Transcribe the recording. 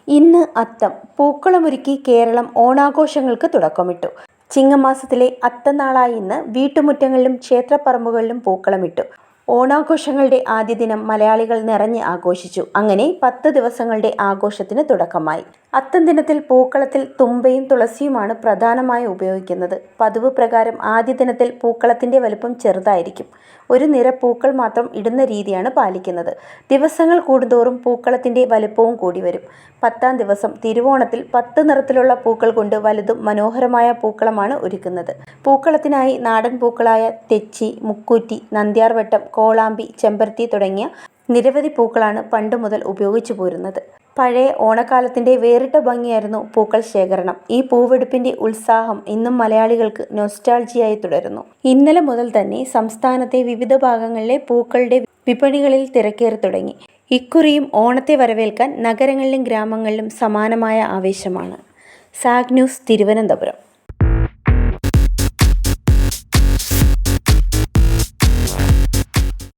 ഇന്ന് അത്തം. പൂക്കളമൊരുക്കി കേരളം ഓണാഘോഷങ്ങൾക്ക് തുടക്കമിട്ടു. ചിങ്ങമാസത്തിലെ അത്തനാളായ ഇന്ന് വീട്ടുമുറ്റങ്ങളിലും ക്ഷേത്രപ്പറമ്പുകളിലും പൂക്കളമിട്ടു. ഓണാഘോഷങ്ങളുടെ ആദ്യ ദിനം മലയാളികൾ നിറഞ്ഞ് ആഘോഷിച്ചു. അങ്ങനെ 10 ദിവസങ്ങളുടെ ആഘോഷത്തിന് തുടക്കമായി. അത്തം ദിനത്തിൽ പൂക്കളത്തിൽ തുമ്പയും തുളസിയുമാണ് പ്രധാനമായി ഉപയോഗിക്കുന്നത്. പതിവ് പ്രകാരം ആദ്യ ദിനത്തിൽ പൂക്കളത്തിന്റെ വലുപ്പം ചെറുതായിരിക്കും. ഒരു നിര പൂക്കൾ മാത്രം ഇടുന്ന രീതിയാണ് പാലിക്കുന്നത്. ദിവസങ്ങൾ കൂടുന്തോറും പൂക്കളത്തിന്റെ വലുപ്പവും കൂടി വരും. 10ാം ദിവസം തിരുവോണത്തിൽ 10 നിറത്തിലുള്ള പൂക്കൾ കൊണ്ട് വലുതും മനോഹരമായ പൂക്കളമാണ് ഒരുക്കുന്നത്. പൂക്കളത്തിനായി നാടൻ പൂക്കളായ തെച്ചി, മുക്കൂറ്റി, നന്ദ്യാർവട്ടം, കോളാമ്പി, ചെമ്പരത്തി തുടങ്ങിയ നിരവധി പൂക്കളാണ് പണ്ട് മുതൽ ഉപയോഗിച്ചു പോരുന്നത്. പഴയ ഓണക്കാലത്തിന്റെ വേറിട്ട ഭംഗിയായിരുന്നു പൂക്കൾ ശേഖരണം. ഈ പൂവെടുപ്പിന്റെ ഉത്സാഹം ഇന്നും മലയാളികൾക്ക് നൊസ്റ്റാൾജിയായി തുടരുന്നു. ഇന്നലെ മുതൽ തന്നെ സംസ്ഥാനത്തെ വിവിധ ഭാഗങ്ങളിലെ പൂക്കളുടെ വിപണികളിൽ തിരക്കേറി തുടങ്ങി. ഇക്കുറിയും ഓണത്തെ വരവേൽക്കാൻ നഗരങ്ങളിലും ഗ്രാമങ്ങളിലും സമാനമായ ആവേശമാണ്. Zag news, Thiruvananthapuram.